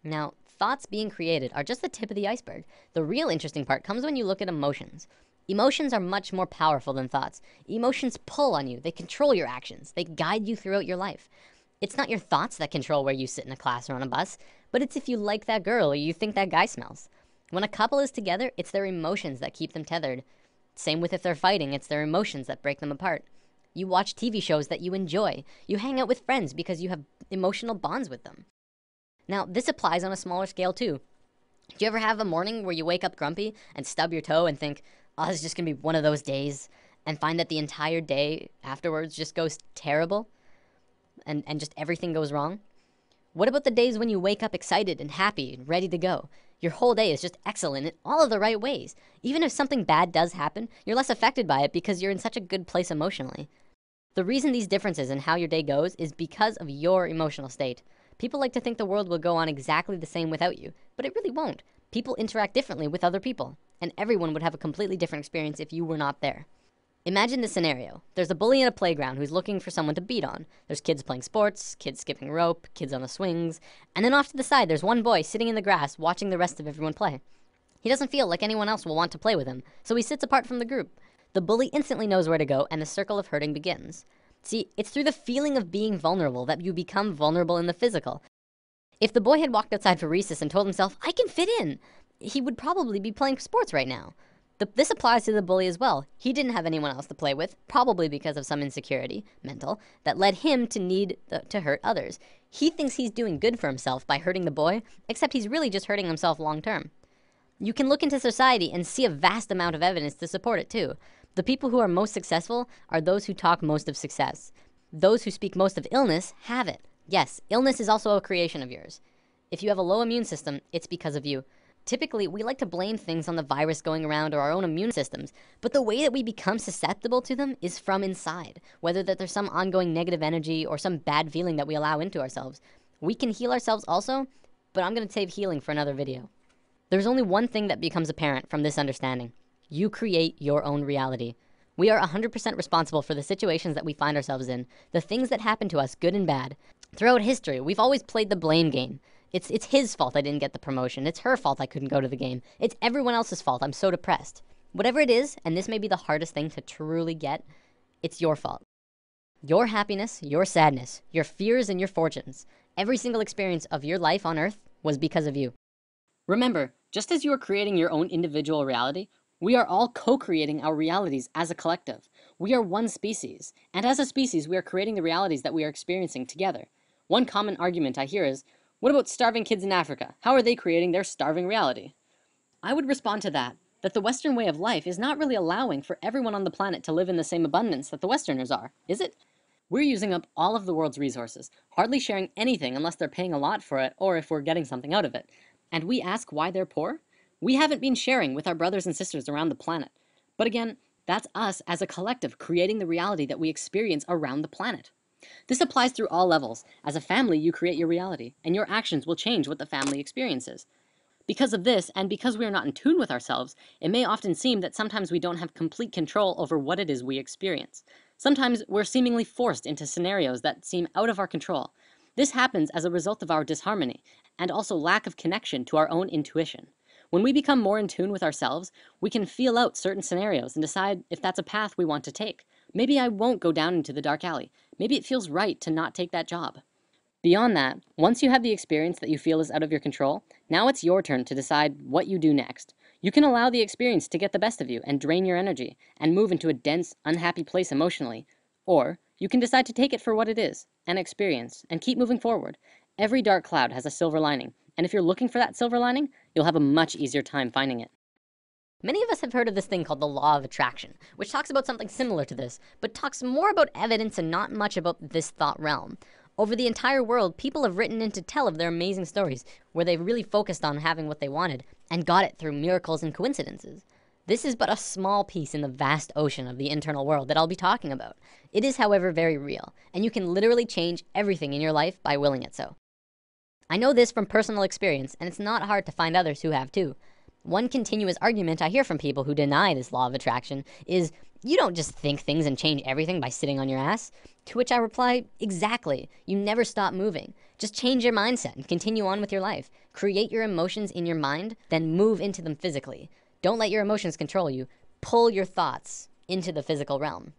Now, thoughts being created are just the tip of the iceberg. The real interesting part comes when you look at emotions. Emotions are much more powerful than thoughts. Emotions pull on you. They control your actions. They guide you throughout your life. It's not your thoughts that control where you sit in a class or on a bus, but it's if you like that girl or you think that guy smells. When a couple is together, it's their emotions that keep them tethered. Same with if they're fighting, it's their emotions that break them apart. You watch TV shows that you enjoy. You hang out with friends because you have emotional bonds with them. Now, this applies on a smaller scale too. Do you ever have a morning where you wake up grumpy and stub your toe and think, oh, this is just gonna be one of those days, and find that the entire day afterwards just goes terrible and just everything goes wrong? What about the days when you wake up excited and happy and ready to go? Your whole day is just excellent in all of the right ways. Even if something bad does happen, you're less affected by it because you're in such a good place emotionally. The reason these differences in how your day goes is because of your emotional state. People like to think the world will go on exactly the same without you, but it really won't. People interact differently with other people, and everyone would have a completely different experience if you were not there. Imagine this scenario. There's a bully in a playground who's looking for someone to beat on. There's kids playing sports, kids skipping rope, kids on the swings, and then off to the side there's one boy sitting in the grass watching the rest of everyone play. He doesn't feel like anyone else will want to play with him, so he sits apart from the group. The bully instantly knows where to go, and the circle of hurting begins. See, it's through the feeling of being vulnerable that you become vulnerable in the physical. If the boy had walked outside for recess and told himself, I can fit in, he would probably be playing sports right now. This applies to the bully as well. He didn't have anyone else to play with, probably because of some insecurity, mental, that led him to need to hurt others. He thinks he's doing good for himself by hurting the boy, except he's really just hurting himself long term. You can look into society and see a vast amount of evidence to support it too. The people who are most successful are those who talk most of success. Those who speak most of illness have it. Yes, illness is also a creation of yours. If you have a low immune system, it's because of you. Typically, we like to blame things on the virus going around or our own immune systems, but the way that we become susceptible to them is from inside, whether that there's some ongoing negative energy or some bad feeling that we allow into ourselves. We can heal ourselves also, but I'm gonna save healing for another video. There's only one thing that becomes apparent from this understanding. You create your own reality. We are 100% responsible for the situations that we find ourselves in, the things that happen to us, good and bad. Throughout history, we've always played the blame game. It's his fault I didn't get the promotion. It's her fault I couldn't go to the game. It's everyone else's fault I'm so depressed. Whatever it is, and this may be the hardest thing to truly get, it's your fault. Your happiness, your sadness, your fears and your fortunes, every single experience of your life on earth was because of you. Remember, just as you are creating your own individual reality, we are all co-creating our realities as a collective. We are one species, and as a species, we are creating the realities that we are experiencing together. One common argument I hear is, what about starving kids in Africa? How are they creating their starving reality? I would respond to that the Western way of life is not really allowing for everyone on the planet to live in the same abundance that the Westerners are, is it? We're using up all of the world's resources, hardly sharing anything unless they're paying a lot for it or if we're getting something out of it. And we ask why they're poor? We haven't been sharing with our brothers and sisters around the planet. But again, that's us as a collective creating the reality that we experience around the planet. This applies through all levels. As a family, you create your reality, and your actions will change what the family experiences. Because of this, and because we are not in tune with ourselves, it may often seem that sometimes we don't have complete control over what it is we experience. Sometimes we're seemingly forced into scenarios that seem out of our control. This happens as a result of our disharmony, and also lack of connection to our own intuition. When we become more in tune with ourselves, we can feel out certain scenarios and decide if that's a path we want to take. Maybe I won't go down into the dark alley. Maybe it feels right to not take that job. Beyond that, once you have the experience that you feel is out of your control, now it's your turn to decide what you do next. You can allow the experience to get the best of you and drain your energy and move into a dense, unhappy place emotionally. Or you can decide to take it for what it is, an experience, and keep moving forward. Every dark cloud has a silver lining, and if you're looking for that silver lining, you'll have a much easier time finding it. Many of us have heard of this thing called the law of attraction, which talks about something similar to this, but talks more about evidence and not much about this thought realm. Over the entire world, people have written in to tell of their amazing stories, where they've really focused on having what they wanted, and got it through miracles and coincidences. This is but a small piece in the vast ocean of the internal world that I'll be talking about. It is, however, very real, and you can literally change everything in your life by willing it so. I know this from personal experience, and it's not hard to find others who have too. One continuous argument I hear from people who deny this law of attraction is, You don't just think things and change everything by sitting on your ass. To which I reply, exactly. You never stop moving. Just change your mindset and continue on with your life. Create your emotions in your mind, then move into them physically. Don't let your emotions control you. Pull your thoughts into the physical realm.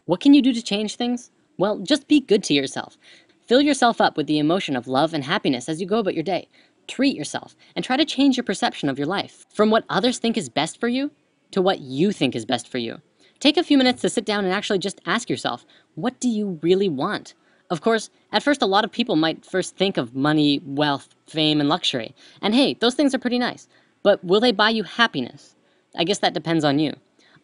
What can you do to change things? Well, just be good to yourself. Fill yourself up with the emotion of love and happiness as you go about your day. Treat yourself and try to change your perception of your life from what others think is best for you to what you think is best for you. Take a few minutes to sit down and actually just ask yourself, what do you really want? Of course, at first a lot of people might first think of money, wealth, fame, and luxury. And hey, those things are pretty nice. But will they buy you happiness? I guess that depends on you.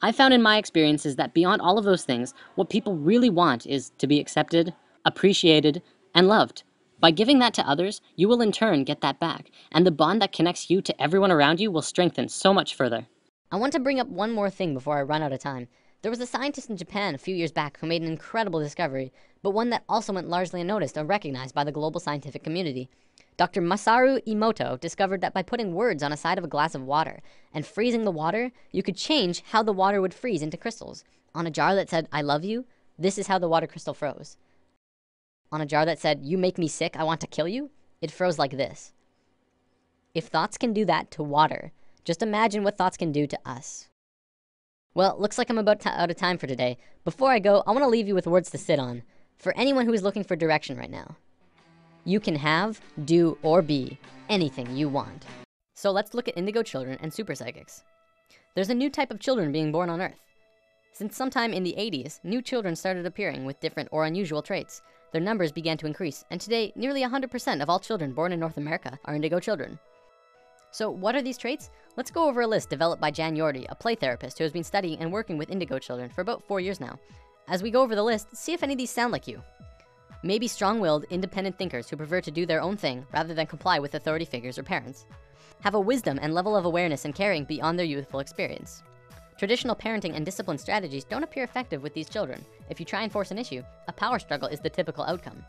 I found in my experiences that beyond all of those things, what people really want is to be accepted, appreciated, and loved. By giving that to others, you will in turn get that back, and the bond that connects you to everyone around you will strengthen so much further. I want to bring up one more thing before I run out of time. There was a scientist in Japan a few years back who made an incredible discovery, but one that also went largely unnoticed or recognized by the global scientific community. Dr. Masaru Emoto discovered that by putting words on a side of a glass of water and freezing the water, you could change how the water would freeze into crystals. On a jar that said, "I love you," this is how the water crystal froze. On a jar that said, "You make me sick, I want to kill you," it froze like this. If thoughts can do that to water, just imagine what thoughts can do to us. Well, looks like I'm about out of time for today. Before I go, I want to leave you with words to sit on. For anyone who is looking for direction right now, you can have, do, or be anything you want. So let's look at indigo children and super psychics. There's a new type of children being born on Earth. Since sometime in the 80s, new children started appearing with different or unusual traits. Their numbers began to increase, and today, nearly 100% of all children born in North America are indigo children. So what are these traits? Let's go over a list developed by Jan Yordi, a play therapist who has been studying and working with indigo children for about 4 years now. As we go over the list, see if any of these sound like you. Maybe strong-willed, independent thinkers who prefer to do their own thing rather than comply with authority figures or parents. Have a wisdom and level of awareness and caring beyond their youthful experience. Traditional parenting and discipline strategies don't appear effective with these children. If you try and force an issue, a power struggle is the typical outcome.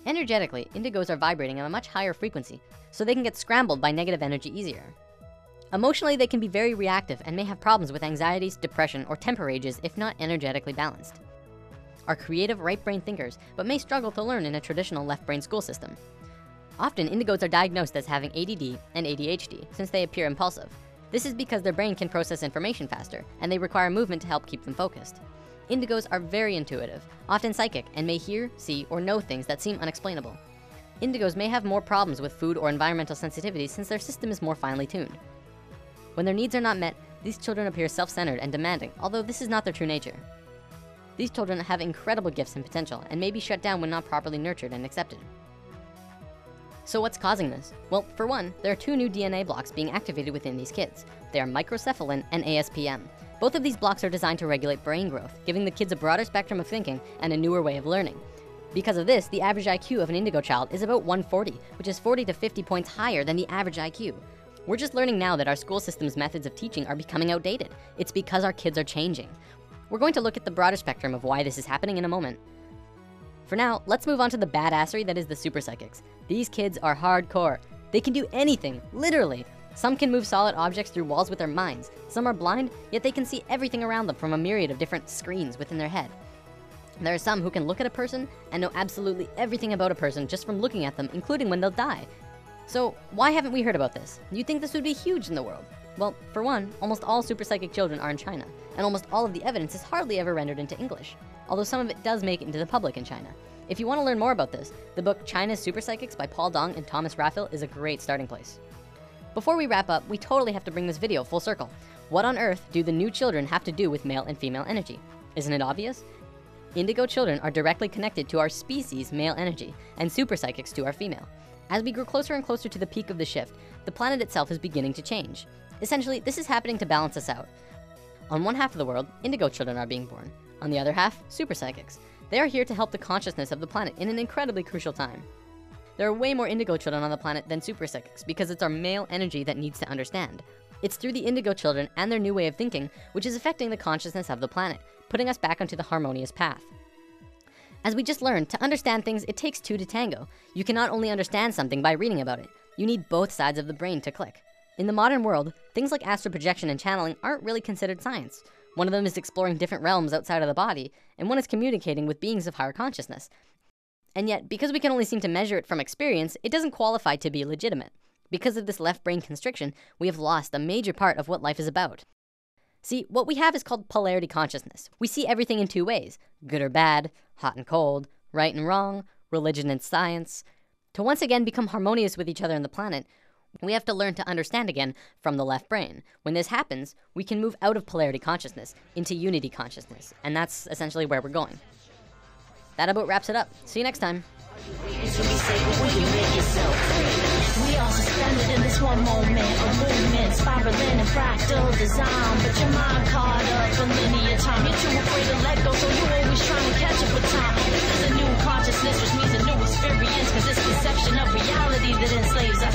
Energetically, indigos are vibrating at a much higher frequency, so they can get scrambled by negative energy easier. Emotionally, they can be very reactive and may have problems with anxieties, depression, or temper rages if not energetically balanced. Are creative right brain thinkers, but may struggle to learn in a traditional left brain school system. Often, indigos are diagnosed as having ADD and ADHD since they appear impulsive. This is because their brain can process information faster, and they require movement to help keep them focused. Indigos are very intuitive, often psychic, and may hear, see, or know things that seem unexplainable. Indigos may have more problems with food or environmental sensitivity since their system is more finely tuned. When their needs are not met, these children appear self-centered and demanding, although this is not their true nature. These children have incredible gifts and potential and may be shut down when not properly nurtured and accepted. So what's causing this? Well, for one, there are 2 new DNA blocks being activated within these kids. They are microcephalin and ASPM. Both of these blocks are designed to regulate brain growth, giving the kids a broader spectrum of thinking and a newer way of learning. Because of this, the average IQ of an indigo child is about 140, which is 40 to 50 points higher than the average IQ. We're just learning now that our school system's methods of teaching are becoming outdated. It's because our kids are changing. We're going to look at the broader spectrum of why this is happening in a moment. For now, let's move on to the badassery that is the super psychics. These kids are hardcore. They can do anything, literally. Some can move solid objects through walls with their minds. Some are blind, yet they can see everything around them from a myriad of different screens within their head. There are some who can look at a person and know absolutely everything about a person just from looking at them, including when they'll die. So why haven't we heard about this? You'd think this would be huge in the world. Well, for one, almost all super psychic children are in China, and almost all of the evidence is hardly ever rendered into English, although some of it does make it into the public in China. If you want to learn more about this, the book China's Super Psychics by Paul Dong and Thomas Raphael is a great starting place. Before we wrap up, we totally have to bring this video full circle. What on earth do the new children have to do with male and female energy? Isn't it obvious? Indigo children are directly connected to our species' male energy, and super psychics to our female. As we grow closer and closer to the peak of the shift, the planet itself is beginning to change. Essentially, this is happening to balance us out. On one half of the world, indigo children are being born. On the other half, super psychics. They are here to help the consciousness of the planet in an incredibly crucial time. There are way more indigo children on the planet than super psychics because it's our male energy that needs to understand. It's through the indigo children and their new way of thinking, which is affecting the consciousness of the planet, putting us back onto the harmonious path. As we just learned, to understand things, it takes 2 to tango. You cannot only understand something by reading about it. You need both sides of the brain to click. In the modern world, things like astral projection and channeling aren't really considered science. One of them is exploring different realms outside of the body, and one is communicating with beings of higher consciousness. And yet, because we can only seem to measure it from experience, it doesn't qualify to be legitimate. Because of this left brain constriction, we have lost a major part of what life is about. See, what we have is called polarity consciousness. We see everything in two ways: good or bad, hot and cold, right and wrong, religion and science. To once again become harmonious with each other on the planet, we have to learn to understand again from the left brain. When this happens, we can move out of polarity consciousness into unity consciousness, and that's essentially where we're going. That about wraps it up. See you next time. We are suspended in this one moment of movement, spiraling in fractal design. But your mind caught up in linear time. You're too afraid to let go, so you're always trying to catch up with time. This is a new consciousness, which means a new experience, cause this conception of reality that enslaves us